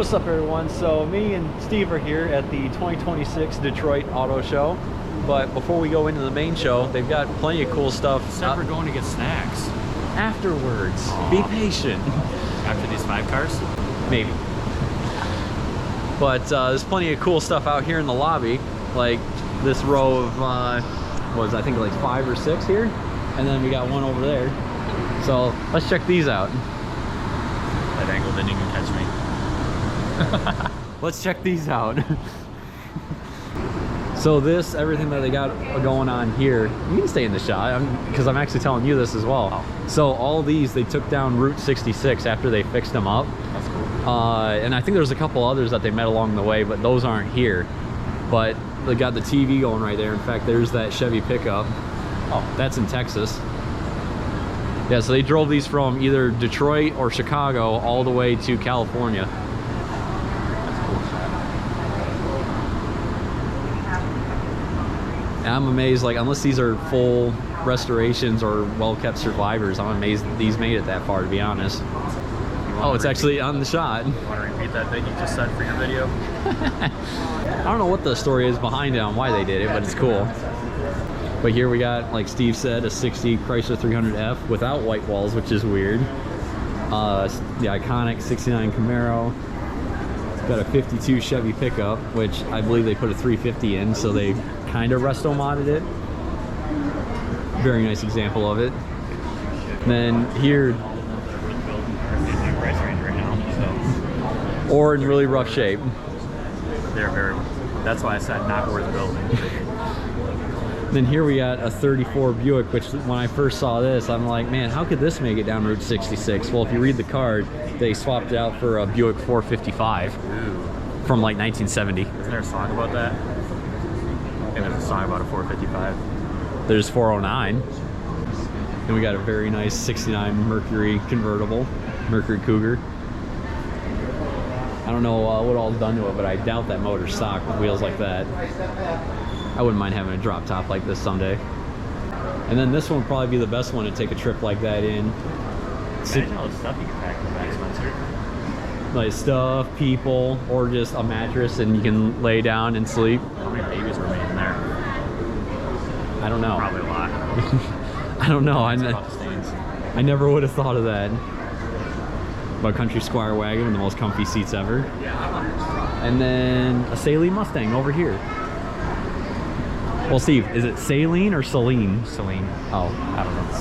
What's up, everyone? So me and Steve are here at the 2026 Detroit Auto Show. But before we go into the main show, they've got plenty of cool stuff. Except we're going to get snacks. Afterwards. Aww. Be patient. After these 5 cars? Maybe. But there's plenty of cool stuff out here in the lobby. Like this row of, I think like 5 or 6 here. And then we got one over there. So let's check these out. That angle didn't even catch me. Let's check these out. So everything that they got going on here, you can stay in the shot because I'm actually telling you this as well. Oh. So all these, they took down Route 66 after they fixed them up. That's cool. And I think there's a couple others that they met along the way, but those aren't here. But they got the TV going right there. In fact, there's that Chevy pickup. Oh, that's in Texas. Yeah, so they drove these from either Detroit or Chicago all the way to California. And I'm amazed, like, unless these are full restorations or well-kept survivors, I'm amazed these made it that far, to be honest. Oh, it's actually on the shot. You want to repeat that thing you just said for your video? I don't know what the story is behind it on why they did it, but it's cool. But here we got, like Steve said, a 60 Chrysler 300F without white walls, which is weird. The iconic 69 Camaro. It's got a 52 Chevy pickup, which I believe they put a 350 in, so they kind of resto modded it. Very nice example of it. And then here, price range right now, so. Or in really rough shape. They're very. That's why I said not worth building. Then here we got a 34 Buick, which when I first saw this, I'm like, man, how could this make it down Route 66? Well, if you read the card, they swapped it out for a Buick 455 from like 1970. Isn't there a song about that? And there's a song about a 455. There's 409. And we got a very nice 69 Mercury convertible, Mercury Cougar. I don't know what all's done to it, but I doubt that motor's stock with wheels like that. I wouldn't mind having a drop top like this someday. And then this one would probably be the best one to take a trip like that in. Imagine all the stuff you can pack in the back, Spencer. Like stuff, people, or just a mattress and you can lay down and sleep. How many babies were made in there? I don't know. Probably a lot. I don't know. I I never would have thought of that. But Country Squire wagon with the most comfy seats ever. And then a Saleen Mustang over here. Well, Steve, is it Saleen or Saleen? Celine. Oh, I don't know.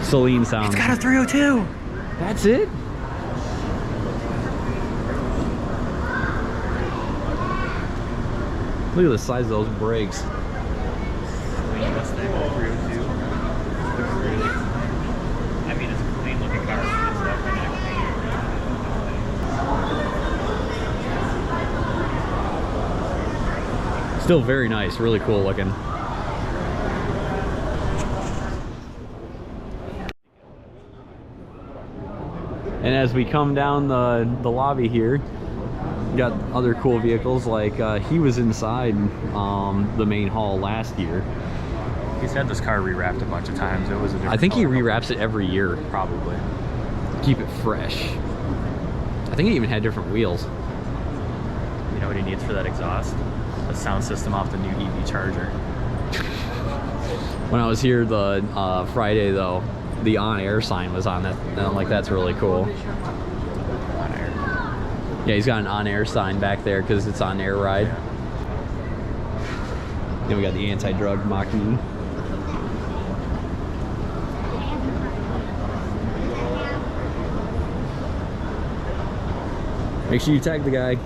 Saleen sounds. It's got a 302. That's it? Look at the size of those brakes. Celine Mustang 302. Looks really. I mean, it's a clean looking car. It's definitely not clean. Still very nice, really cool looking. And as we come down the lobby here, we got other cool vehicles. Like he was inside the main hall last year. He's had this car rewrapped a bunch of times. It was a different I think he color. rewraps it every year. Probably. Keep it fresh. I think it even had different wheels. You know what he needs for that exhaust? A sound system off the new EV charger. When I was here the Friday though, the on-air sign was on that, and I'm like, that's really cool. Yeah, he's got an on-air sign back there because it's on air ride. Then we got the anti-drug Mach-E. Make sure you tag the guy.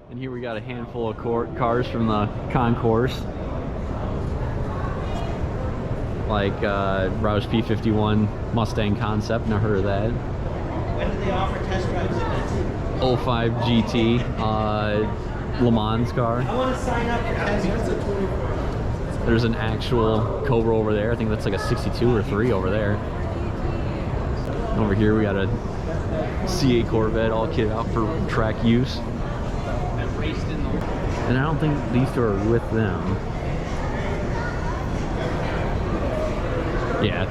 And here we got a handful of cars from the concourse. Like Roush P51 Mustang Concept, never heard of that. When do they offer test drives in it? 05 GT, Le Mans car. I want to sign up for test drives. There's an actual Cobra over there. I think that's like a 62 or 3 over there. And over here we got a C8 Corvette all kitted out for track use. And I don't think these two are with them. Yeah,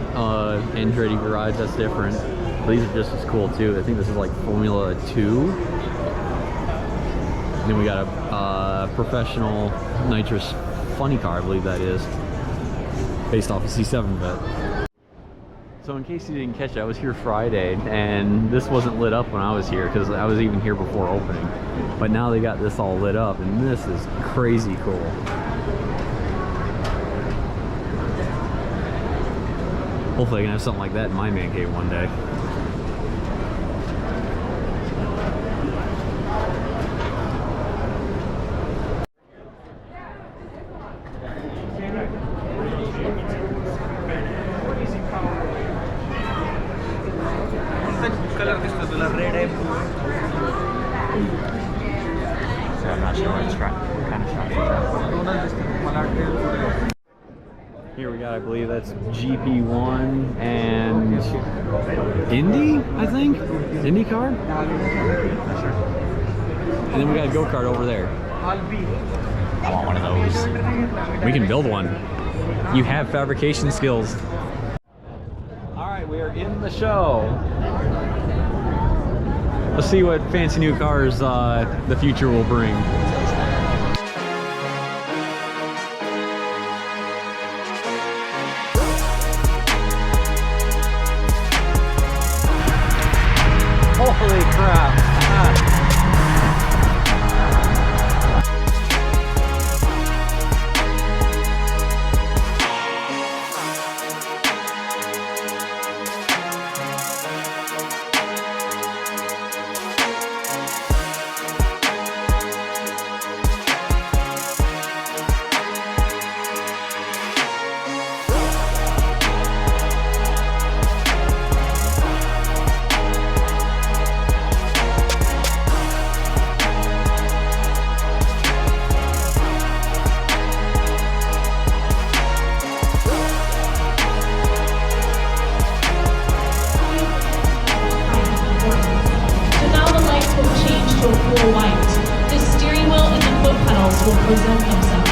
Andretti Garage, that's different. But these are just as cool too. I think this is like Formula 2. And then we got a professional nitrous funny car, I believe that is. Based off a C7 vet. So in case you didn't catch it, I was here Friday and this wasn't lit up when I was here because I was even here before opening. But now they got this all lit up and this is crazy cool. Hopefully I can have something like that in my man cave one day. So I'm not sure what kind of shot it's. Here we got, I believe that's GP1 and Indy, I think? IndyCar? And then we got a go-kart over there. I want one of those. We can build one. You have fabrication skills. Alright, we are in the show. Let's see what fancy new cars the future will bring. Holy crap. White. The steering wheel and the foot pedals will present themselves.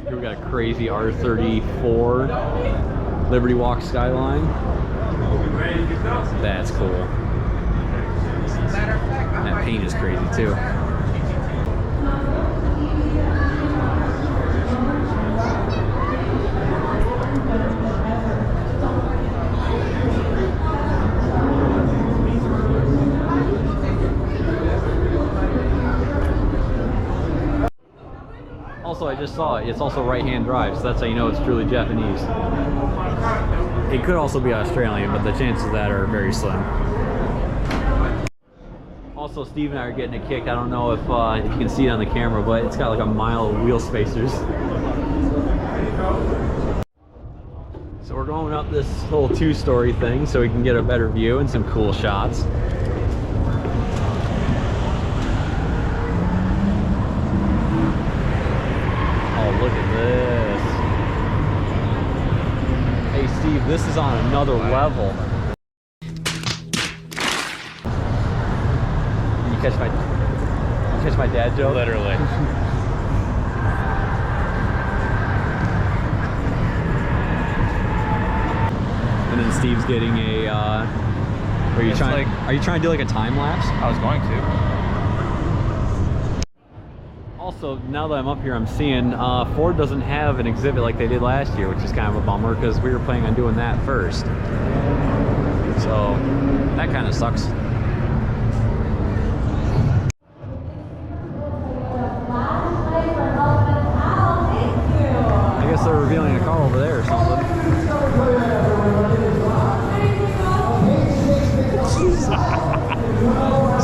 Here we got a crazy R34 Liberty Walk Skyline. That's cool. That paint is crazy too. Also, I just saw it. It's also right-hand drive, so that's how you know it's truly Japanese. It could also be Australian, but the chances of that are very slim. Also, Steve and I are getting a kick. I don't know if you can see it on the camera, but it's got like a mile of wheel spacers. So we're going up this little two-story thing so we can get a better view and some cool shots. Look at this. Hey Steve, this is on another level. You catch my dad joke? Literally. And then Steve's getting a are you trying to do like a time lapse? I was going to. Also, now that I'm up here, I'm seeing Ford doesn't have an exhibit like they did last year, which is kind of a bummer because we were planning on doing that first. So that kind of sucks.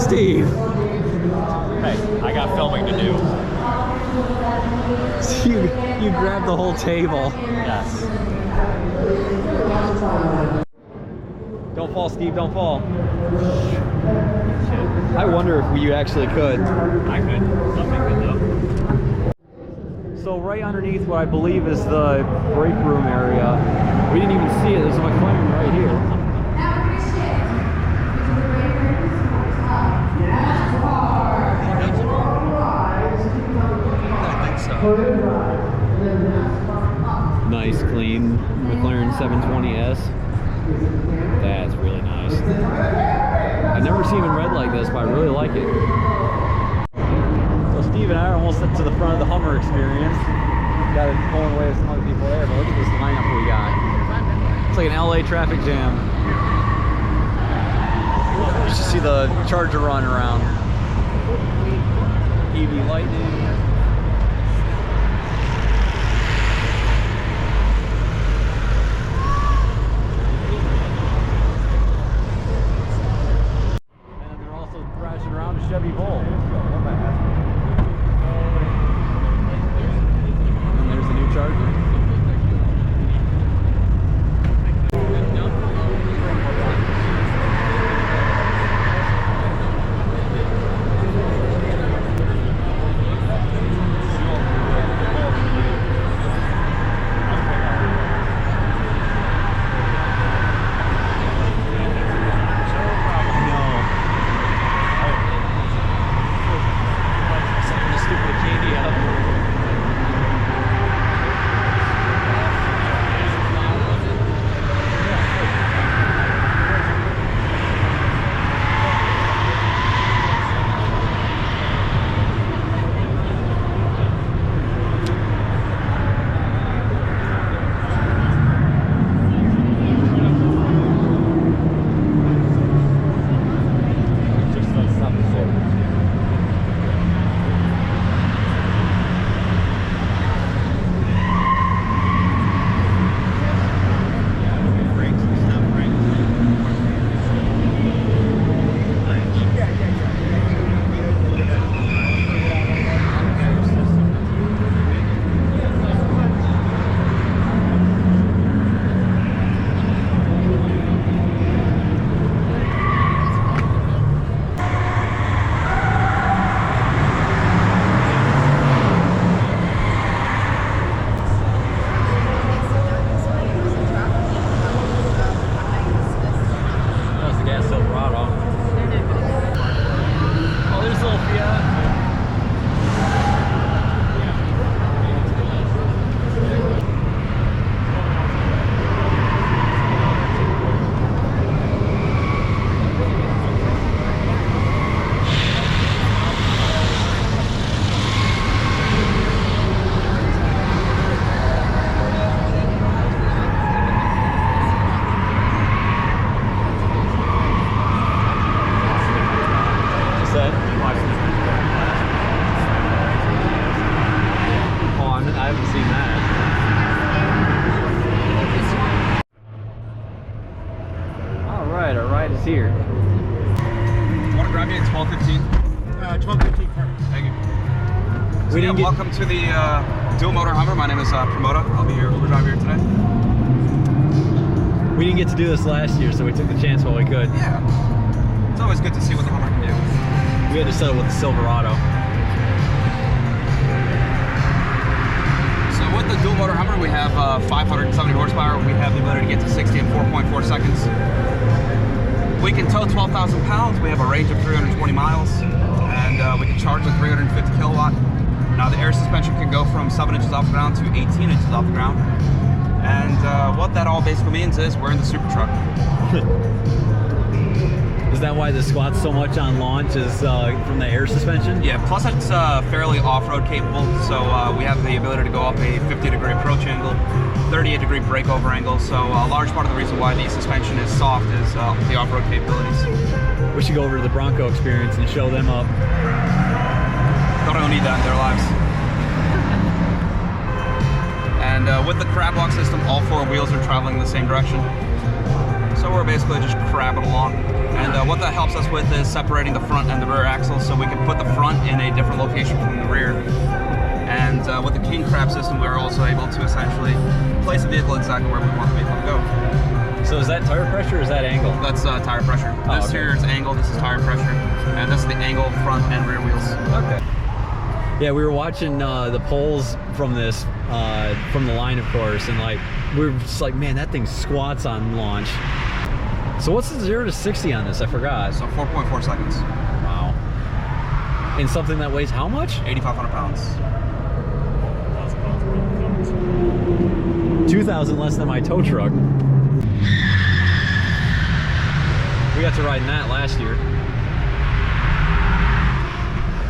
Steve! Hey, I got filming to do. You grabbed the whole table. Yes. Don't fall, Steve, don't fall. I wonder if you actually could. I could. Something could though. So right underneath what I believe is the break room area, we didn't even see it. There's a McLaren right here. Nice, clean McLaren 720S. That's really nice. I've never seen them red like this, but I really like it. So Steve and I are almost up to the front of the Hummer experience. Got to pull away with some other people there, but look at this lineup we got. It's like an LA traffic jam. You should see the Charger run around. EV Lightning. Chevy Volt. And there's the new Charger. Here. Want to grab me at 12:15? 12:15, perfect. Thank you. Welcome to the dual motor Hummer. My name is Promoda. I'll be your Uber driver here today. We didn't get to do this last year, so we took the chance while we could. Yeah. It's always good to see what the Hummer can do. We had to settle with the Silverado. So with the dual motor Hummer, we have 570 horsepower. We have the ability to get to 60 in 4.4 seconds. We can tow 12,000 pounds. We have a range of 320 miles, and we can charge a 350 kilowatt. Now the air suspension can go from 7 inches off the ground to 18 inches off the ground. And what that all basically means is we're in the super truck. Is that why the squat's so much on launch is from the air suspension? Yeah, plus it's fairly off-road capable, so we have the ability to go up a 50-degree approach angle, 38-degree breakover angle, so a large part of the reason why the suspension is soft is the off-road capabilities. We should go over to the Bronco experience and show them up. Don't need that in their lives. And with the crab walk system, all 4 wheels are traveling in the same direction. So we're basically just crabbing along. And what that helps us with is separating the front and the rear axles, so we can put the front in a different location from the rear. And with the king crab system, we're also able to essentially place the vehicle exactly where we want the vehicle to go. So is that tire pressure or is that angle? That's tire pressure. Oh, This okay. here is angle, this is tire pressure. And this is the angle front and rear wheels. Okay. Yeah, we were watching the polls from this, from the line, of course, and like we were just like, man, that thing squats on launch. So what's the 0 to 60 on this? I forgot. So 4.4 seconds. Wow. In something that weighs how much? 8,500 pounds. 2,000 less than my tow truck. We got to ride in that last year.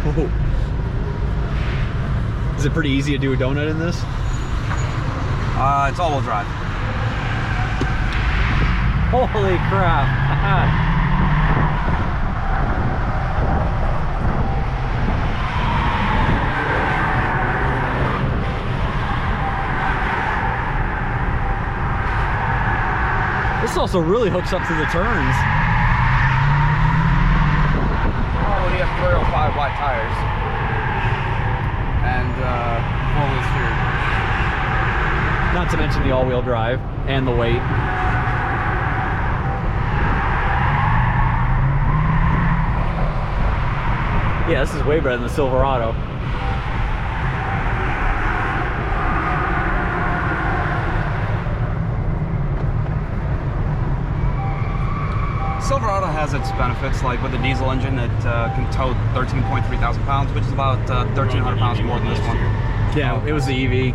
Whoa. Is it pretty easy to do a donut in this? It's all-wheel drive. Holy crap. This also really hooks up to the turns. Oh, we have 305 wide tires. And 4-wheel steer. Not to mention the all-wheel drive and the weight. Yeah, this is way better than the Silverado. Silverado has its benefits, like with the diesel engine, it can tow 13.3 thousand pounds, which is about 1,300 pounds more than this one. Yeah, it was the EV.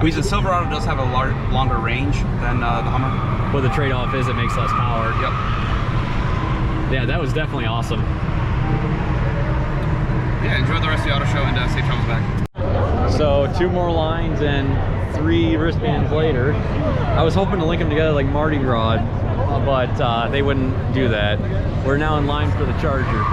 The Silverado does have a longer range than the Hummer. But the trade-off is it makes less power. Yep. Yeah, that was definitely awesome. Yeah, enjoy the rest of the auto show and safe travels back. So 2 more lines and 3 wristbands later. I was hoping to link them together like Mardi Gras, but they wouldn't do that. We're now in line for the Charger.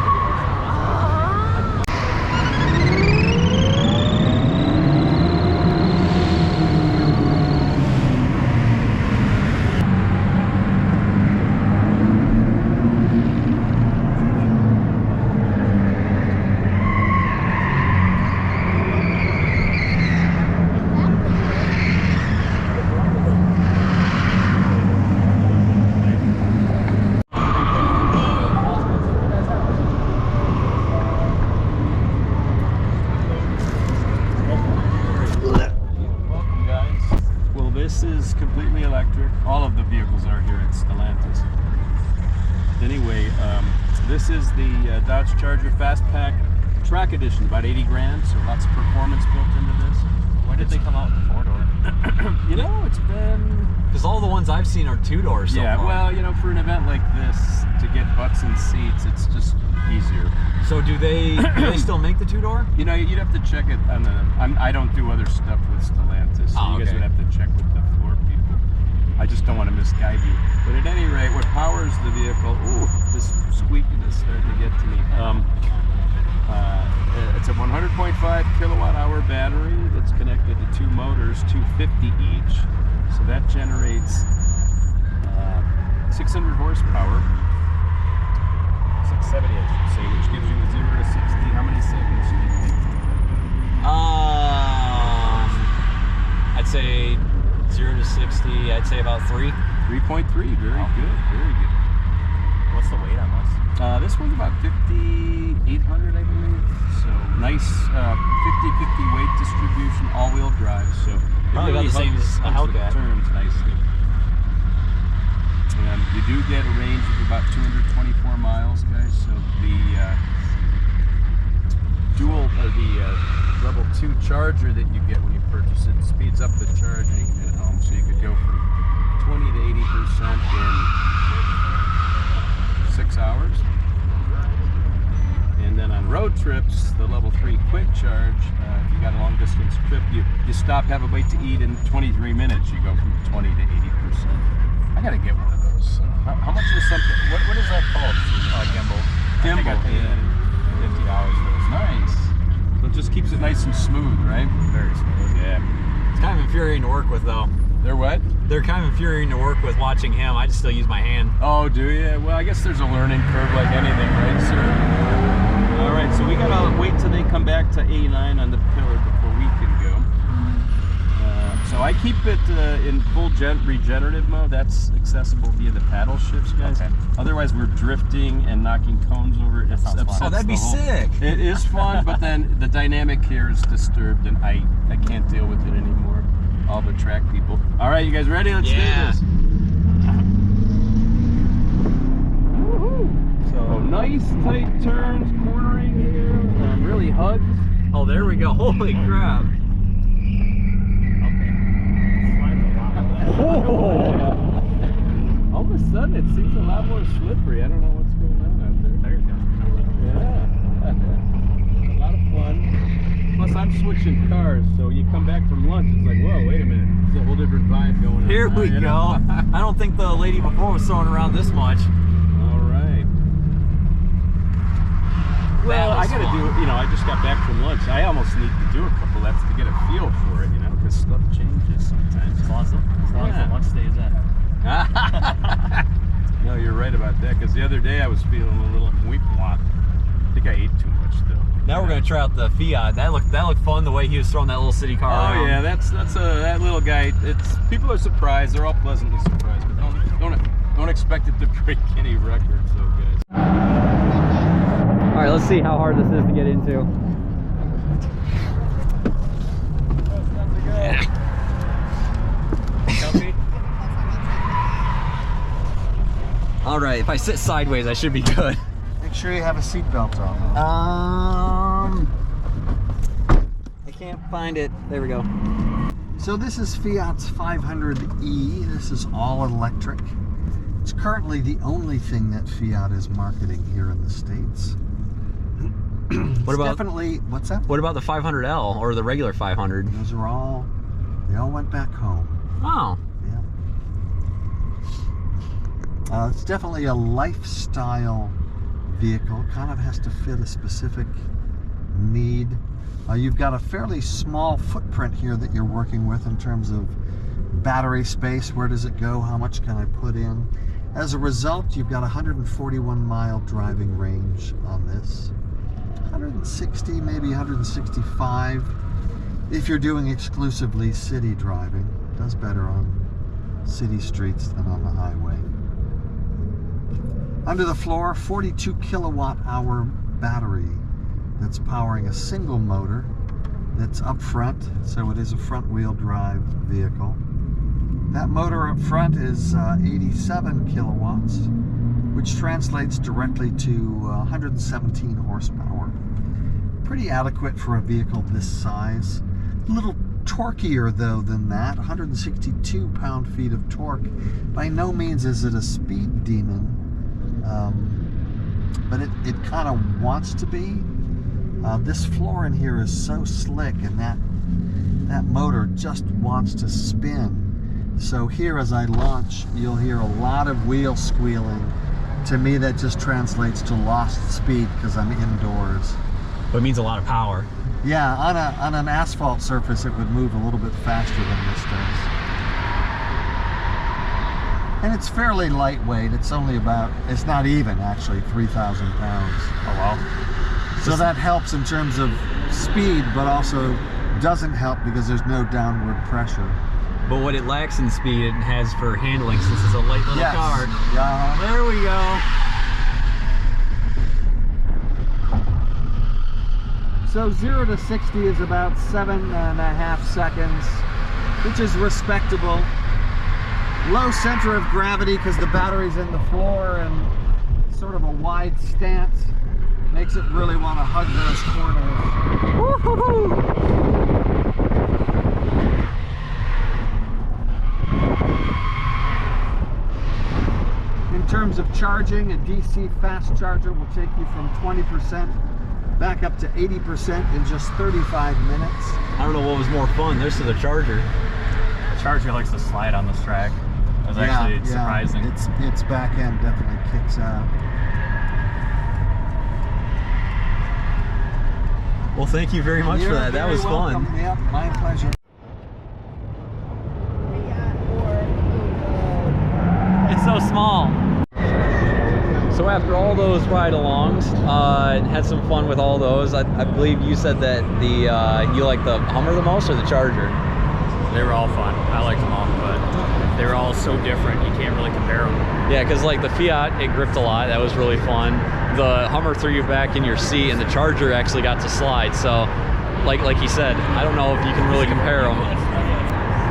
This is completely electric. All of the vehicles are here at Stellantis. Anyway, this is the Dodge Charger Fast Pack Track Edition, about 80 grand, so lots of performance built into this. When did they come out with the 4-door? You know, it's been... Because all the ones I've seen are 2-doors so far. well, you know, for an event like this, to get butts and seats, it's just easier. So do they still make the 2-door? You know, you'd have to check it on the... I don't do other stuff with Stellantis, so you guys would have to check with the floor people. I just don't want to misguide you. But at any rate, what powers the vehicle... Ooh, this squeaking is starting to get to me. It's a 100.5 kilowatt-hour battery that's connected to 2 motors, 250 each. So that generates 600 horsepower. It's like 70, I should say, which gives you a 0 to 60. How many seconds do you think? I'd say 0 to 60, I'd say about 3. 3.3, very good, very good. What's the weight on this? This one's about 5,800, I believe. So nice 50-50 weight distribution, all-wheel drive. So it Probably about the same as a hugs the Hellcat. turns nicely. And you do get a range of about 224 miles, guys. So the level 2 charger that you get when you purchase it speeds up the charging at home, so you could go from 20 to 80% in 6 hours. And then on road trips, the level 3 quick charge, if you got a long distance trip, you stop, have a bite to eat in 23 minutes. You go from 20 to 80%. I gotta get one of those. How much is something? What is that called? Gimbal. Gimbal. I paid $50 for this. Nice. So it just keeps it nice and smooth, right? Very smooth. Yeah. It's kind of infuriating to work with though. They're what? They're kind of infuriating to work with watching him. I just still use my hand. Oh, do you? Well, I guess there's a learning curve like anything, right, sir? All right, so we gotta wait till they come back to A9 on the pillar before we can go. So I keep it in full regenerative mode. That's accessible via the paddle shifts, guys. Okay. Otherwise, we're drifting and knocking cones over. It sounds fun. Oh, that'd be sick. It is fun, but then the dynamic here is disturbed, and I can't deal with it anymore. All the track people. All right, you guys ready? Let's do this. So nice tight turns, cornering here, really hugs. Oh, there we go. Holy crap. Oh! All of a sudden, it seems a lot more slippery. I don't know what's going on out there. Yeah. A lot of fun. Plus, I'm switching cars, so you come back from lunch, it's like, whoa, wait a minute. There's a whole different vibe going on. Here we go. I don't think the lady before was throwing around this much. All right. Well, I gotta fun. do, I just got back from lunch. I almost need to do a couple laps to get a feel for it, because stuff changes sometimes. As long as the lunch stays in. No, you're right about that, because the other day I was feeling a little weep-wop. I think I ate too much still. Now we're gonna try out the Fiat. That looked fun the way he was throwing that little city car around. Oh yeah, that little guy. People are surprised. They're all pleasantly surprised, but don't expect it to break any records, though, guys. All right, let's see how hard this is to get into. All right, if I sit sideways, I should be good. Make sure you have a seatbelt on. I can't find it. There we go. So this is Fiat's 500e. This is all electric. It's currently the only thing that Fiat is marketing here in the States. What about definitely, what's that? What about the 500L or the regular 500? Those are they all went back home. Oh. Yeah. It's definitely a lifestyle vehicle. Kind of has to fit a specific need. You've got a fairly small footprint here that you're working with in terms of battery space. Where does it go? How much can I put in? As a result, you've got 141 mile driving range on this. 160, maybe 165 if you're doing exclusively city driving. It does better on city streets than on the highway. Under the floor, 42 kilowatt hour battery that's powering a single motor that's up front, so it is a front wheel drive vehicle. That motor up front is 87 kilowatts, which translates directly to 117 horsepower. Pretty adequate for a vehicle this size. A little torquier though than that, 162 pound-feet of torque. By no means is it a speed demon, but it kind of wants to be. This floor in here is so slick, and that motor just wants to spin. So here as I launch, you'll hear a lot of wheel squealing. To me, that just translates to lost speed because I'm indoors. But it means a lot of power. Yeah, on an asphalt surface, it would move a little bit faster than this does. And it's fairly lightweight. It's only it's not even actually 3,000 pounds. Oh wow. So that helps in terms of speed, but also doesn't help because there's no downward pressure. But what it lacks in speed, it has for handling since it's a light little car. Yeah. There we go. So 0 to 60 is about 7.5 seconds, which is respectable. Low center of gravity because the battery's in the floor and sort of a wide stance. Makes it really want to hug those corners. Woo-hoo-hoo! In terms of charging, a DC fast charger will take you from 20% back up to 80% in just 35 minutes. I don't know what was more fun, this or the Charger. The Charger likes to slide on this track. It was actually surprising. Its back end definitely kicks out. Well, thank you very much for that. That was fun. Yeah, my pleasure. so small. So after all those ride-alongs, had some fun with all those. I believe you said that you like the Hummer the most or the Charger? They were all fun. I liked them all, but they were all so different. You can't really compare them. Yeah, because like the Fiat, it gripped a lot. That was really fun. The Hummer threw you back in your seat, and the Charger actually got to slide. So, like he said, I don't know if you can really compare them.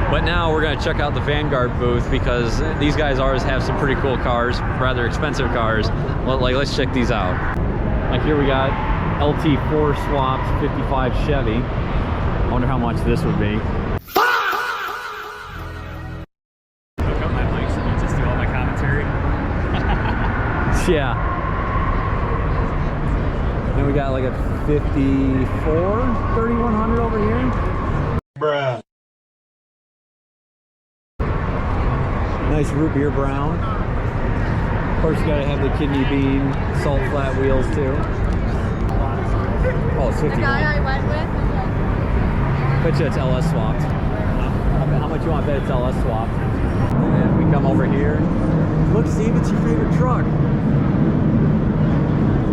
But now we're gonna check out the Vanguard booth because these guys always have some pretty cool cars, rather expensive cars. Well, like let's check these out. Like here we got LT4 swapped 55 Chevy. I wonder how much this would be. Hook up my mics and you just do all my commentary. Yeah. Then we got like a 54 3100 over here. Bruh. Nice root beer brown. Of course, you gotta have the kidney bean salt flat wheels too. Oh, it's 51. The guy I went with was like, Bet you it's LS swapped. How much you want to bet it's LS swapped? And we come over here. Look, Steve, it's your favorite truck.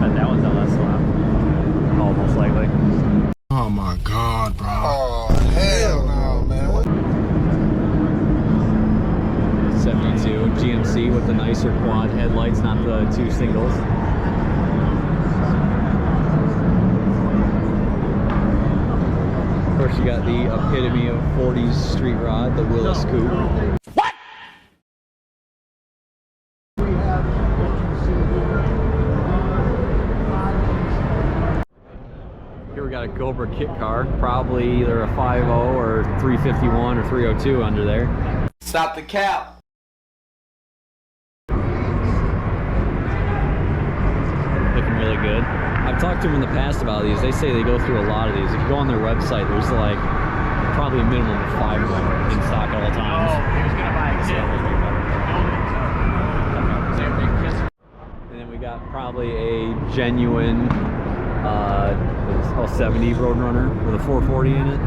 Bet that one's LS swapped. Oh, most likely. Oh my God, bro. Oh, hell no, man. What? 72 GMC with the nicer quad headlights, not the two singles. Of course, you got the epitome of 40s street rod, the Willis Coupe. What? Here we got a Cobra kit car, probably either a 5.0 or 351 or 302 under there. Stop the cap. Looking really good. I've talked to them in the past about these. They say they go through a lot of these. If you go on their website, there's like probably a minimum of 5 of them in stock at all times. Oh, he was going to buy a kit. And then we got probably a genuine 70 Roadrunner with a 440 in it,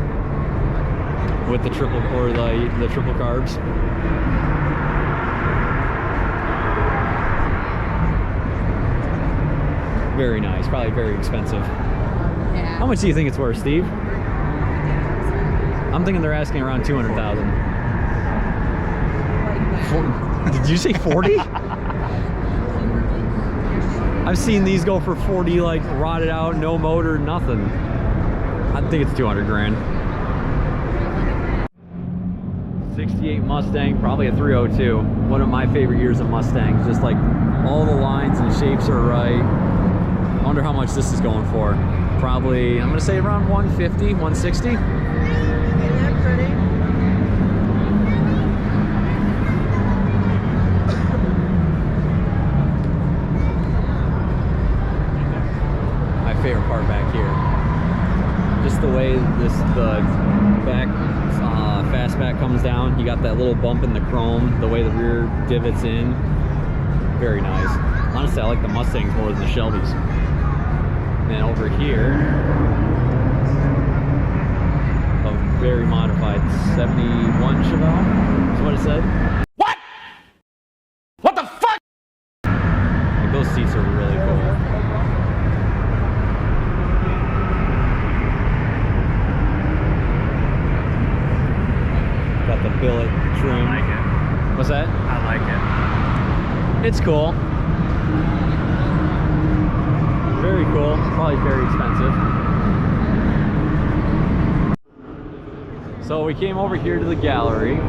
with the triple or the triple carbs. Very nice, probably very expensive. yeah. How much do you think it's worth, Steve? I'm thinking they're asking around 200,000. Did you say 40? I've seen these go for 40, like rotted out, no motor, nothing. I think it's 200 grand. 68 Mustang, probably a 302. One of my favorite years of Mustangs. Just like all the lines and shapes are right. I wonder how much this is going for. Probably, I'm gonna say around 150, 160. Isn't that pretty? My favorite part back here. Just the way the back fastback comes down. You got that little bump in the chrome, the way the rear divots in. Very nice. Honestly, I like the Mustangs more than the Shelbys. And over here, a very modified 71 Chevelle, is what it said. What? What the fuck? Like, those seats are really cool. Got the billet trim. I like it. What's that? I like it. It's cool. Very cool. Probably very expensive. So we came over here to the gallery,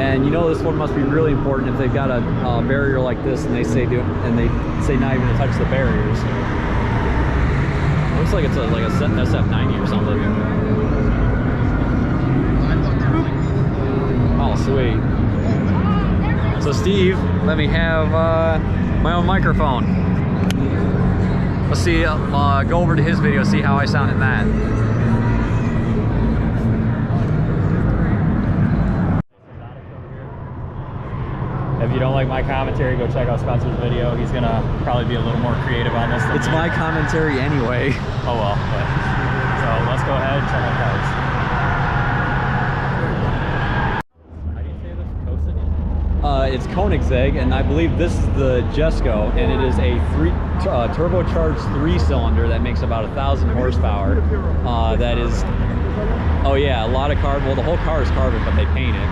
and you know this one must be really important if they've got a barrier like this, and they say not even to touch the barriers. Looks like it's like a SF90 or something. Oh, sweet. So Steve, let me have my own microphone. Let's see, go over to his video, see how I sound in that. If you don't like my commentary, go check out Spencer's video. He's gonna probably be a little more creative on this than It's me. my commentary anyway. Oh well. But, so let's go ahead and check out cars. How do you say this? Coasting? It's Koenigsegg, and I believe this is the Jesco, and it is a turbocharged 3-cylinder that makes about 1,000 horsepower. That is, oh yeah, a lot of carbon. Well, the whole car is carbon, but they paint it.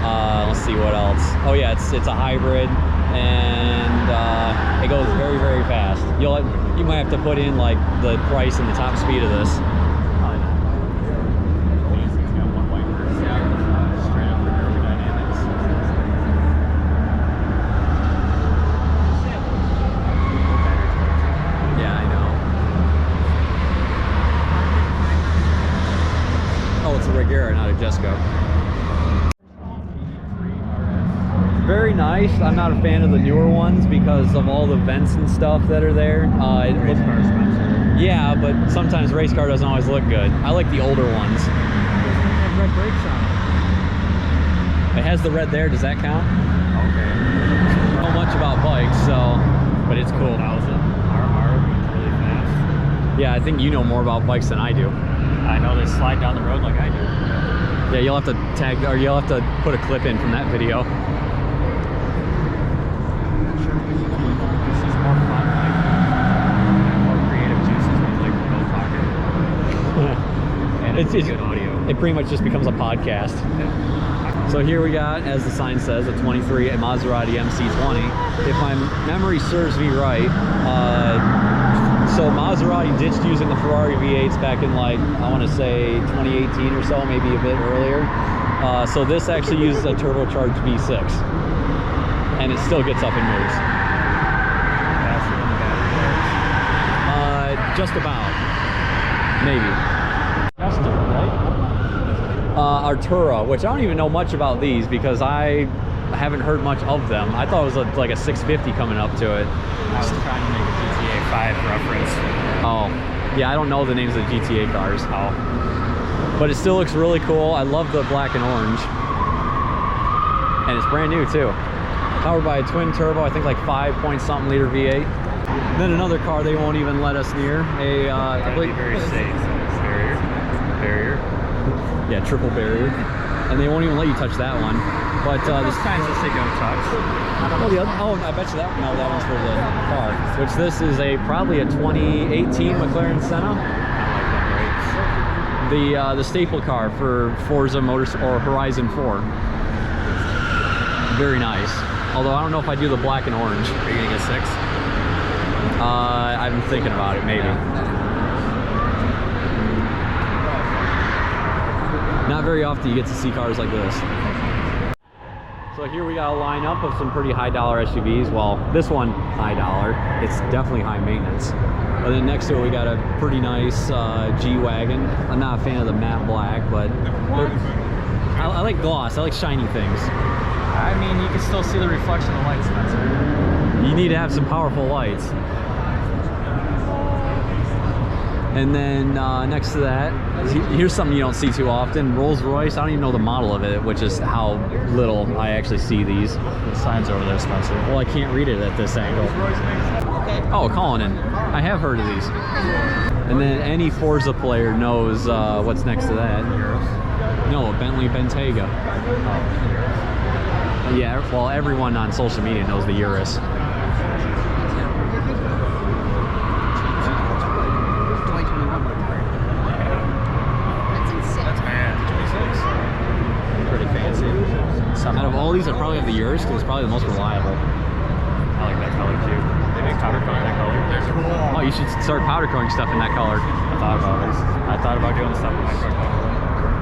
Let's see what else. Oh yeah, it's a hybrid, and it goes very, very fast. You might have to put in like the price and the top speed of this. Not a Jesco. Very nice. I'm not a fan of the newer ones because of all the vents and stuff that are there. Yeah, but sometimes race car doesn't always look good. I like the older ones. It has red brakes on it. It has the red there. Does that count? Okay. I don't know much about bikes, so, but it's cool. 1,000 RR means really fast. Yeah, I think you know more about bikes than I do. I know they slide down the road like I do. Yeah, you'll have to tag, or you'll have to put a clip in from that video. This is more fun, like more creative juices with like remote pocket. And it's good audio. It pretty much just becomes a podcast. So here we got, as the sign says, a 23 a Maserati MC20. If my memory serves me right, so Maserati ditched using the Ferrari V8s back in like, I want to say 2018 or so, maybe a bit earlier. So this actually uses a turbocharged V6. And it still gets up and moves. Faster than the battery. Just about. Maybe. Custom, right? Artura, which I don't even know much about these because I haven't heard much of them. I thought it was like a 650 coming up to it. I was trying to make a GTA 5 reference. Oh, yeah, I don't know the names of the GTA cars. Oh. But it still looks really cool. I love the black and orange. And it's brand new too. Powered by a twin turbo, I think like 5-point-something liter V8. Then another car they won't even let us near. I believe Very safe. Barrier. Yeah, triple barrier. And they won't even let you touch that one. But There's times that say don't touch. oh, I bet you that one's for the car. Which this is probably a 2018 McLaren Senna. I like that The staple car for Forza Motors or Horizon 4. Very nice. Although I don't know if I do the black and orange. Are you gonna get 6? I'm thinking about it, maybe. Not very often you get to see cars like this. So here we got a lineup of some pretty high dollar SUVs. Well, this one, high dollar. It's definitely high maintenance. But then next to it, we got a pretty nice G-Wagon. I'm not a fan of the matte black, but I like gloss. I like shiny things. I mean, you can still see the reflection of the light, Spencer. You need to have some powerful lights. And then next to that, here's something you don't see too often. Rolls-Royce. I don't even know the model of it, which is how little I actually see these. The sign's over there, Spencer. Well, I can't read it at this angle. Oh, Cullinan. I have heard of these. And then any Forza player knows what's next to that. No, a Bentley Bentayga. Yeah, well, everyone on social media knows the Urus. Out of all these, I probably have the Urus because it's probably the most reliable. I like that color too. They make powder coat that color. Oh, you should start powder coating stuff in that color. I thought about doing stuff in my truck.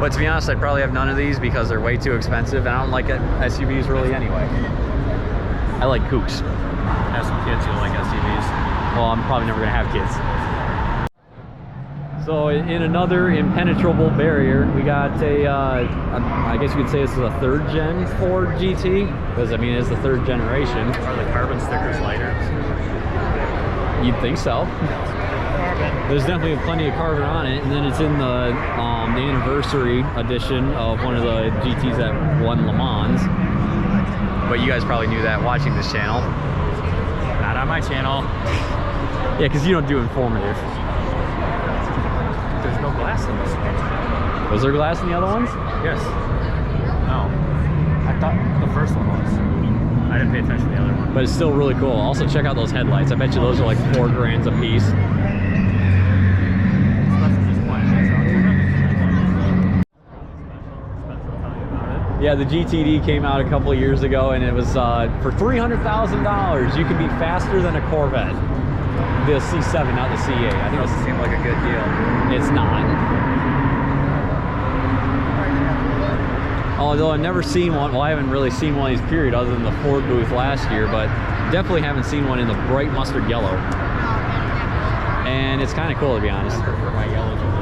But to be honest, I probably have none of these because they're way too expensive, and I don't like SUVs really anyway. I like coupes. Have some kids who like SUVs. Well, I'm probably never gonna have kids. So in another impenetrable barrier, we got I guess you could say this is a 3rd gen Ford GT, because I mean it's the 3rd generation. Are the carbon stickers lighter? You'd think so. Carbon. There's definitely plenty of carbon on it, and then it's in the anniversary edition of one of the GTs that won Le Mans. But you guys probably knew that watching this channel. Not on my channel. Yeah, because you don't do informative. There's no glass in this one. Was there glass in the other ones? Yes. No. I thought the first one was. I didn't pay attention to the other one. but it's still really cool. Also, check out those headlights. I bet you those are like $4 grand a piece. Yeah, the GTD came out a couple of years ago, and it was for $300,000. You can be faster than a Corvette. The C7, not the C8. I think it Doesn't seem like a good deal. It's not. Although I've never seen one. Well, I haven't really seen one of these period other than the Ford booth last year, but definitely haven't seen one in the bright mustard yellow. And it's kind of cool, to be honest. For my yellow.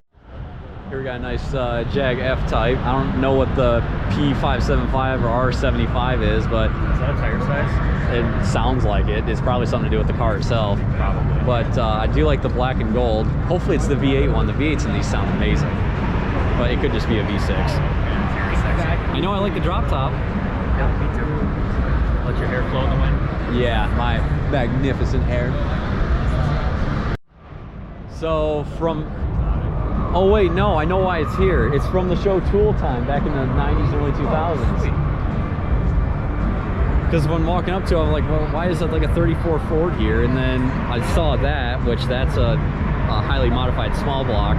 Here we got a nice Jag F-Type. I don't know what the P575 or R75 is, but Is that a tire size? it sounds like it. It's probably something to do with the car itself. Probably. But I do like the black and gold. Hopefully it's the V8 one. The V8s in these sound amazing. But it could just be a V6. I know I like the drop top. Yeah, me too. Let your hair flow in the wind. Yeah, my magnificent hair. So from... Oh wait, no, I know why it's here. It's from the show Tool Time back in the 90s, early 2000s. Because when walking up to it, I'm like, well, why is it like a 34 Ford here? And then I saw that, which that's a highly modified small block.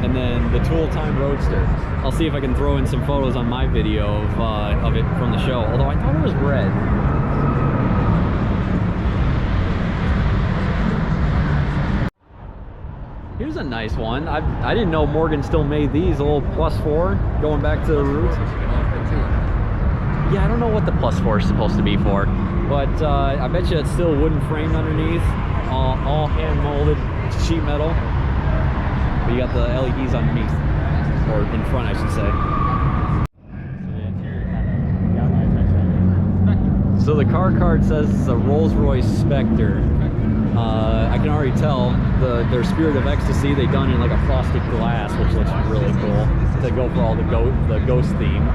And then the Tool Time Roadster. I'll see if I can throw in some photos on my video of it from the show. Although I thought it was red. Here's a nice one. I didn't know Morgan still made these, a little +4, going back to the roots. Yeah, I don't know what the +4 is supposed to be for, but I bet you it's still wooden framed underneath, all hand molded sheet metal. But you got the LEDs underneath, or in front, I should say. The interior kind of got my attention. So the car card says it's a Rolls-Royce Spectre. I can already tell their Spirit of Ecstasy they done in like a frosted glass, which looks really cool to go for all the ghost theme.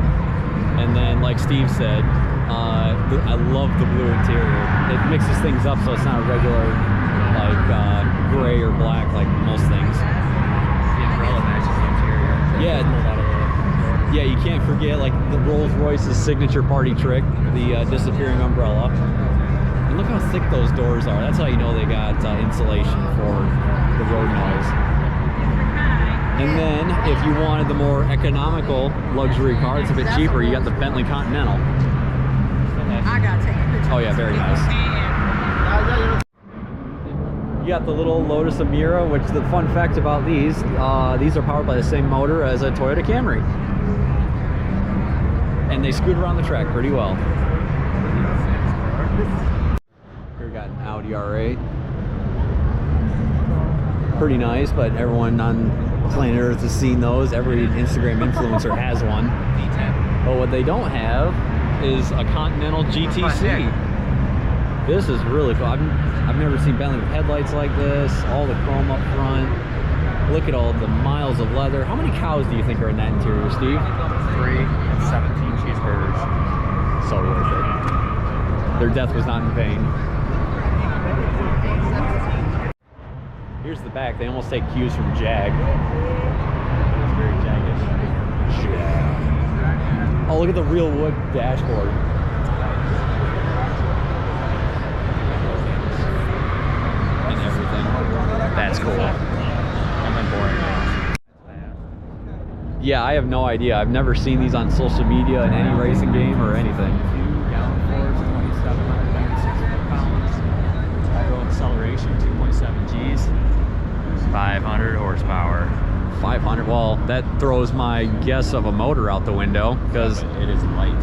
And then, like Steve said, I love the blue interior. It mixes things up so it's not a regular like gray or black like most things. The umbrella matches the interior. Yeah. Yeah, you can't forget like the Rolls-Royce's signature party trick, the disappearing umbrella. And look how thick those doors are. That's how you know they got insulation for the road noise. And then, if you wanted the more economical luxury car, it's a bit cheaper. You got the Bentley Continental. I gotta take a picture. Oh yeah, very nice. You got the little Lotus Emira, which the fun fact about these are powered by the same motor as a Toyota Camry. And they scoot around the track pretty well. Here we got an Audi R8. Pretty nice, but everyone on planet Earth has seen those. Every Instagram influencer has one. But what they don't have is a Continental GTC. This is really cool. I've never seen Bentley with headlights like this. All the chrome up front. Look at all the miles of leather. How many cows do you think are in that interior, Steve? 3 and 17 cheeseburgers. So worth it. Their death was not in vain. Here's the back. They almost take cues from Jag. It's very jaggish. Jag. Oh, look at the real wood dashboard. And everything. That's cool. And then boring. Yeah, I have no idea. I've never seen these on social media in any racing game or anything. 2-gallon force, 2,796 pounds. Idle acceleration, 2.7 Gs. 500 horsepower. 500. Well, that throws my guess of a motor out the window because it is light.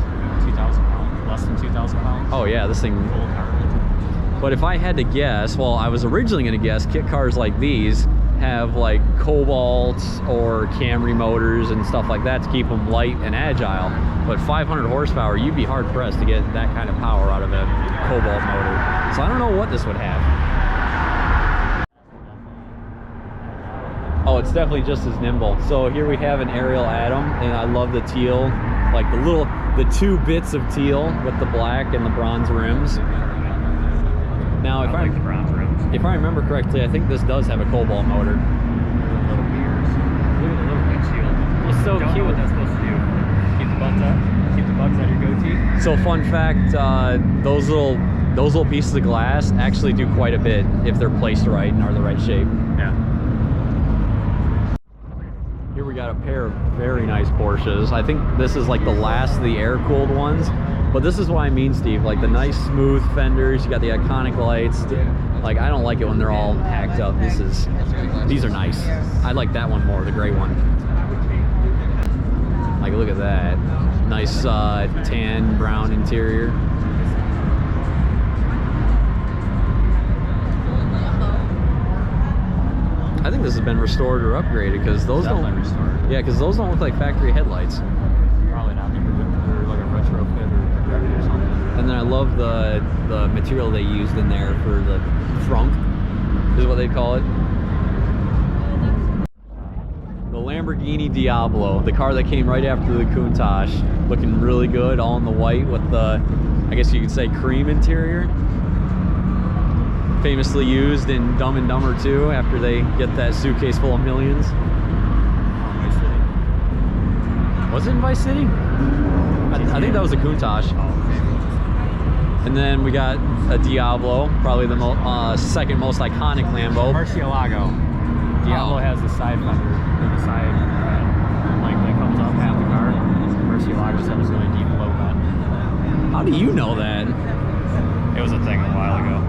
2,000 pounds. Less than 2,000 pounds. Oh yeah, this thing. Full car. But if I had to guess, well, I was originally going to guess kit cars like these have like Cobalt or Camry motors and stuff like that to keep them light and agile. But 500 horsepower, you'd be hard pressed to get that kind of power out of a Cobalt motor. So I don't know what this would have. Oh, it's definitely just as nimble. So here we have an Ariel Atom, and I love the teal, like the 2 bits of teal with the black and the bronze rims. Now, if I like the bronze rims. If I remember correctly, I think this does have a Cobalt motor. Little mirrors. Look at the little windshield. It's so Don't cute. know what that's supposed to do. Keep the butts up. Keep 50 bucks at your goatee? So fun fact, those little pieces of glass actually do quite a bit if they're placed right and are the right shape. Yeah. Here we got a pair of very nice Porsches. I think this is like the last of the air-cooled ones. But this is what I mean, Steve. Like the nice smooth fenders, you got the iconic lights. Like I don't like it when they're all hacked up. These are nice. I like that one more, the gray one. Like look at that. Nice tan brown interior. I think this has been restored or upgraded because those don't. Restored. Yeah, because those don't look like factory headlights. Probably not. They're like a retrofit or something. And then I love the material they used in there for the frunk, is what they call it. The Lamborghini Diablo, the car that came right after the Countach, looking really good, all in the white with the, I guess you could say, cream interior. Famously used in Dumb and Dumber 2 after they get that suitcase full of millions. Was it in Vice City? I think that was a Countach. And then we got a Diablo, probably the second most iconic Lambo. Murcielago. Diablo has the side fender, or the side like that comes up half the car. Murcielagos have a really deep low vent. How do you know that? It was a thing a while ago.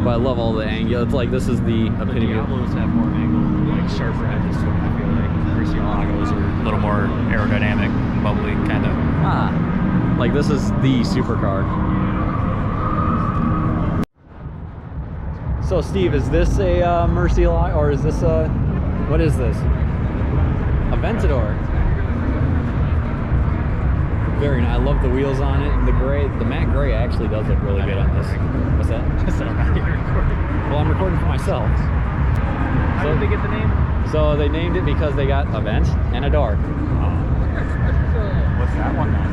But I love all the angle. It's like this is the epitome. Diablos have more angle, like sharper edges to them. I feel like Murcielagos are a little more aerodynamic, bubbly, kind of. Ah, like this is the supercar. So Steve, is this a Murcielago or is this a, what is this? A Ventador. Very nice. I love the wheels on it. The gray, the matte gray actually does look really good on this. What's that? I said I'm not even recording. Well, I'm recording for myself. How did they get the name? So they named it because they got a vent and a door. What's that one then?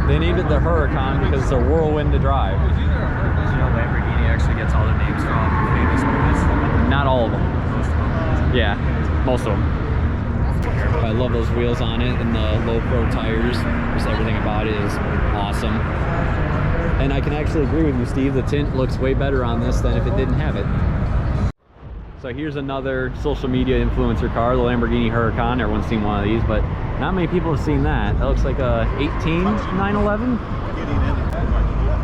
They named it the Huracan because it's a whirlwind to drive. Did you know Lamborghini actually gets all their names from famous movies? Not all of them. Most of them. Yeah, most of them. I love those wheels on it and the low pro tires. Just everything about it is awesome. And I can actually agree with you, Steve. The tint looks way better on this than if it didn't have it. So here's another social media influencer car, the Lamborghini Huracan. Everyone's seen one of these, but not many people have seen that. That looks like a 18 911.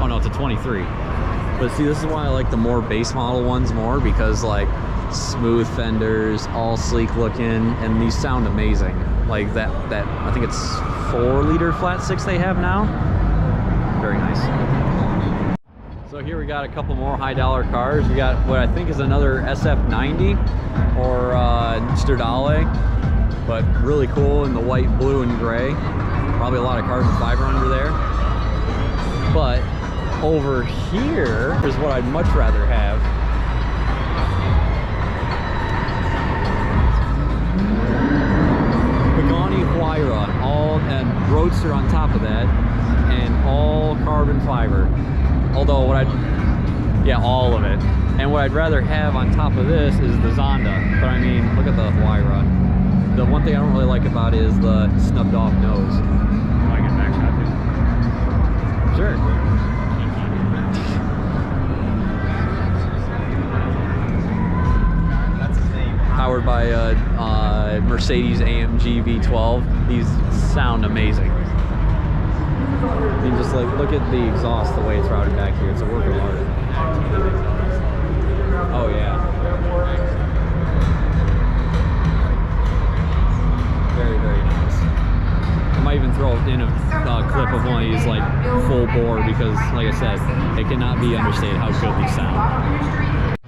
Oh no, it's a 23. But see, this is why I like the more base model ones more, because like smooth fenders, all sleek looking, and these sound amazing. Like that I think it's 4-liter flat six they have now. Very nice. So here we got a couple more high dollar cars. We got what I think is another SF90 or Stradale, but really cool in the white, blue, and gray. Probably a lot of carbon fiber under there. But over here is what I'd much rather have. Pagani Huayra, and Roadster on top of that, and all carbon fiber. Although all of it. And what I'd rather have on top of this is the Zonda. But I mean, look at the Huayra. The one thing I don't really like about it is the snubbed off nose. I like it back shot too. Sure. Powered by Mercedes AMG V12. These sound amazing. You just like look at the exhaust, the way it's routed back here. It's a work of art. Oh yeah. Very, very nice. I might even throw in a clip of one of these like full bore because, like I said, it cannot be understated how good these sound.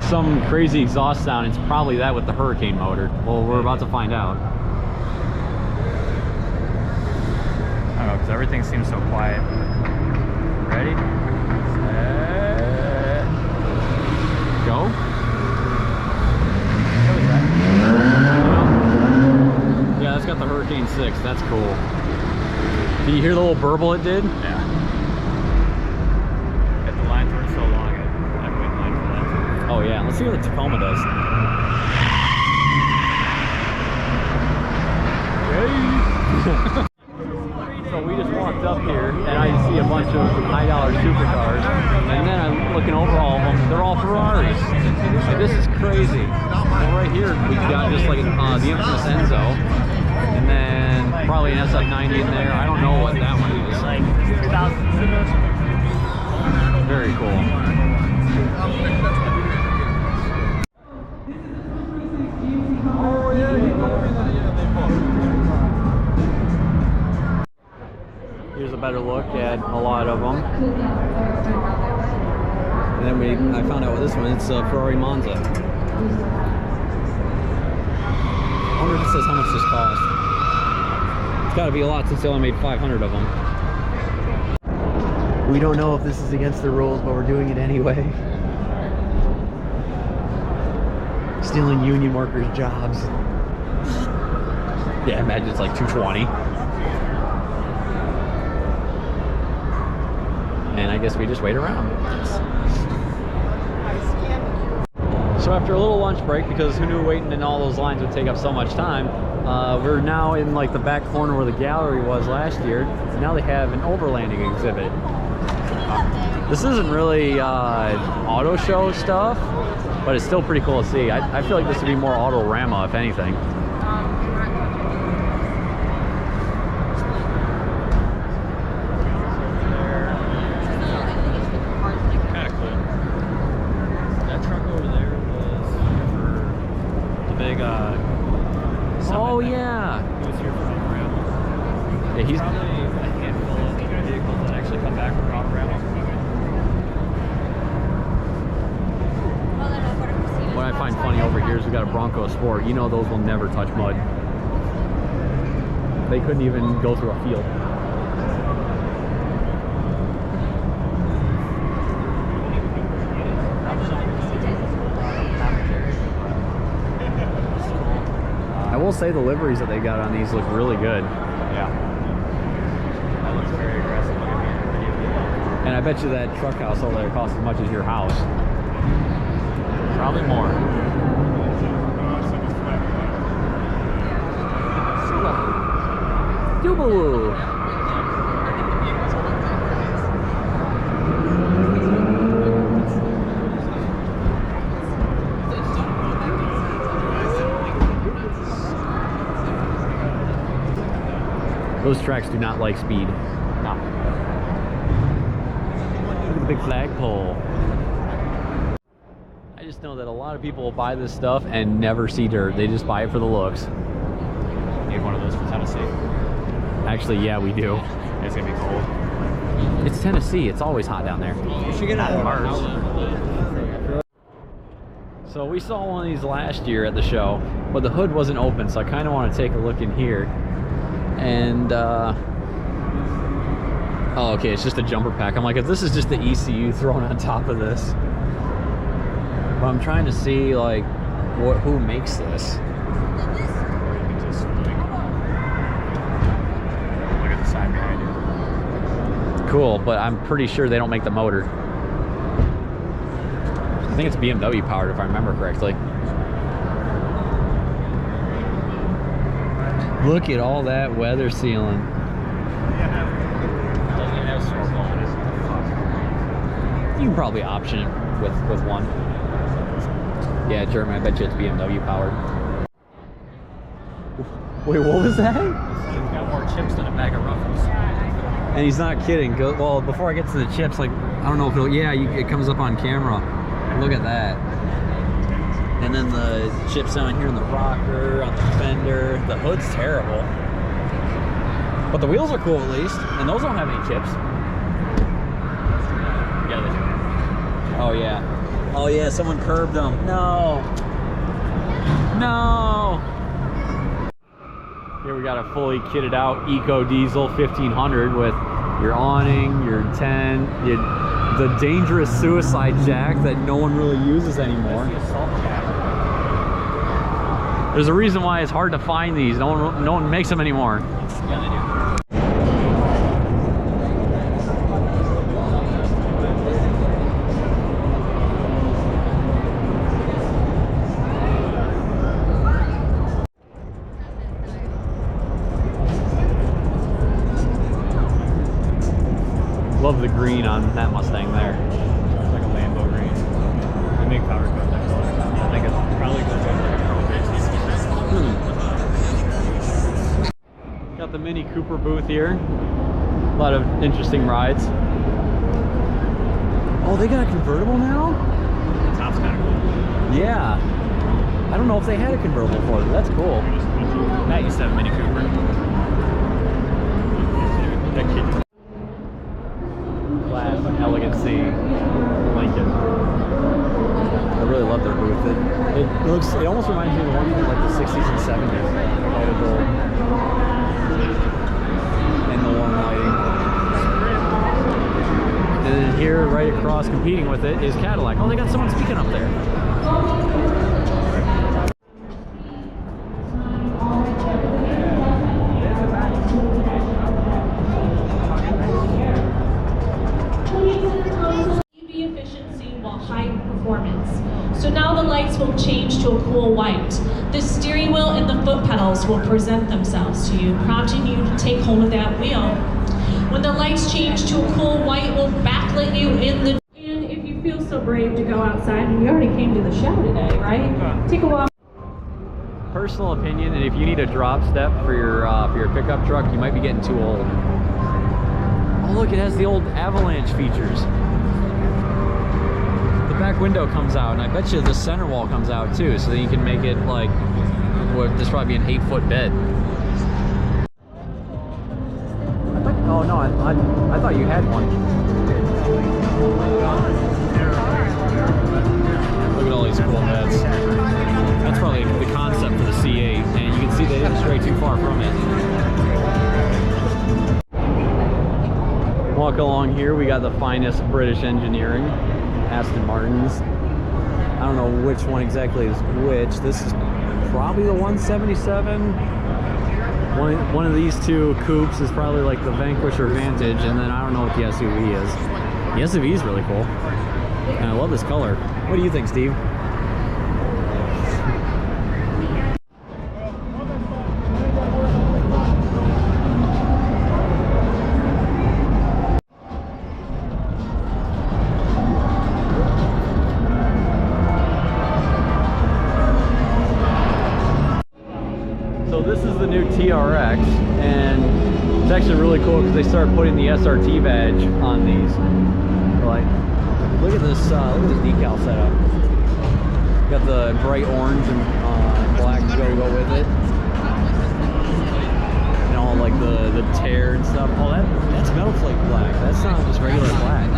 Some crazy exhaust sound. It's probably that with the Hurricane motor. Well, we're about to find out. I don't know, because everything seems so quiet. Ready? Set. Go. What was that? Yeah, that's got the Hurricane 6. That's cool. Did you hear the little burble it did? Yeah. If the lines weren't so long, I'd wait in line for that. Oh yeah, let's see what the Tacoma does. Ready? So we just walked up here and I see a bunch of high dollar supercars, and then I'm looking over all of them. They're all Ferraris. Like, this is crazy. Well, right here we've got just like the infamous Enzo, and then probably an SF90 in there. I don't know what that one is. Like 2000. Very cool. Here's a better look at a lot of them. And then I found out what this one, it's a Ferrari Monza. I wonder if it says how much this cost. It's got to be a lot since they only made 500 of them. We don't know if this is against the rules, but we're doing it anyway. Stealing union workers' jobs. Yeah, imagine it's like 220. And I guess we just wait around. So after a little lunch break, because who knew waiting in all those lines would take up so much time, we're now in like the back corner where the gallery was last year. Now they have an overlanding exhibit. This isn't really auto show stuff, but it's still pretty cool to see. I feel like this would be more Autorama, if anything. Kind of cool. That truck over there was for the big Oh yeah. He was here for Autorama. Yeah, he's Probably a handful of vehicles that actually come back from Autorama. What I find funny over here is we got a Bronco Sport. You know those will never touch mud. They couldn't even go through a field. I will say the liveries that they got on these look really good. Yeah. That looks very aggressive. And I bet you that truck house over there costs as much as your house. Probably more. Subaru. Those tracks do not like speed. No. Look at the big flagpole. I just know that a lot of people will buy this stuff and never see dirt. They just buy it for the looks. Need one of those for Tennessee. Actually, yeah, we do. It's gonna be cold. It's Tennessee. It's always hot down there. You should get it on Mars. So we saw one of these last year at the show, but the hood wasn't open, so I kind of want to take a look in here. And, oh, okay, it's just a jumper pack. I'm like, if this is just the ECU thrown on top of this. But I'm trying to see, like, who makes this. Look at the side behind you. Cool, but I'm pretty sure they don't make the motor. I think it's BMW powered, if I remember correctly. Look at all that weather sealing. Doesn't even have snorkel on it. You can probably option it with one. Yeah, Jeremy, I bet you it's BMW powered. Wait, what was that? It's got more chips than a bag of Ruffles. And he's not kidding. Well, before I get to the chips, like, I don't know if it'll, yeah, it comes up on camera. Look at that. And then the chips down here in the rocker, on the fender. The hood's terrible. But the wheels are cool at least. And those don't have any chips. Yeah, they do. Oh, yeah. Oh, yeah, someone curbed them. No. No. Here we got a fully kitted out Eco Diesel 1500 with your awning, your tent, the dangerous suicide jack that no one really uses anymore. There's a reason why it's hard to find these. No one makes them anymore. Yeah, they do. Love the green on that Mustang there. It's like a Lambo green. They make power coat that color. I think it probably goes over like a Pro. Got the Mini Cooper booth here. A lot of interesting rides. Oh, they got a convertible now? The top's kind of cool. Yeah. I don't know if they had a convertible before. That's cool. Matt used to have a Mini Cooper. That kid. Class, Elegant C, Lincoln. I really love their booth. It almost reminds me of one from like the 60s and 70s. All the gold. And the warm lighting. And then here, right across, competing with it, is Cadillac. Oh, they got someone speaking up there. Efficiency while high performance. So now the lights will change to a cool white. The steering wheel and the foot pedals will present themselves to you, prompting you to take hold of that wheel. When the lights change to a cool white, it will backlit you in the... And if you feel so brave to go outside, and you already came to the show today, right? Take a walk. Personal opinion, and if you need a drop step for your pickup truck, you might be getting too old. Oh look, it has the old avalanche features. The back window comes out, and I bet you the center wall comes out too, so that you can make it like, what, this probably be an 8-foot bed. Oh no, I thought you had one. Look at all these cool beds. That's probably the concept for the C8, and you can see they didn't stray too far from it. Walk along here, we got the finest British engineering, Aston Martins. I don't know which one exactly is which. This is probably the 177. One of these two coupes is probably like the Vanquish or Vantage, and then I don't know what the SUV is. The SUV is really cool, and I love this color. What do you think, Steve? So this is the new TRX, and it's actually really cool because they started putting the SRT badge on these. Like, look at this decal setup. Got the bright orange and black go with it. And all like the tear and stuff. Oh, that's metal flake black. That's not just regular black.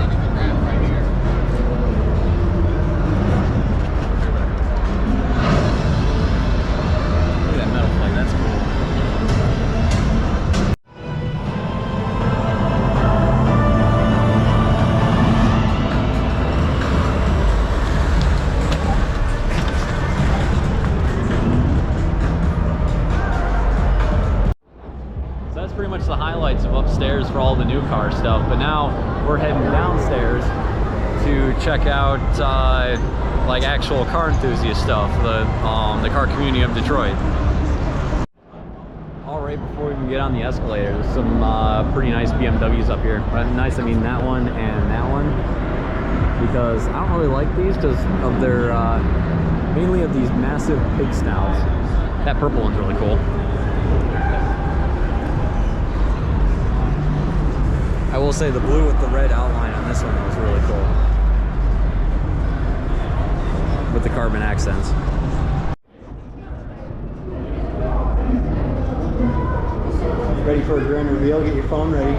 Pretty much the highlights of upstairs for all the new car stuff, but now we're heading downstairs to check out like actual car enthusiast stuff, the car community of Detroit. All right, before we can get on the escalator, there's some pretty nice BMWs up here. By nice, I mean that one and that one, because I don't really like these because of their mainly of these massive pig snouts. That purple one's really cool. I will say the blue with the red outline on this one was really cool. With the carbon accents. Ready for a grand reveal? Get your phone ready.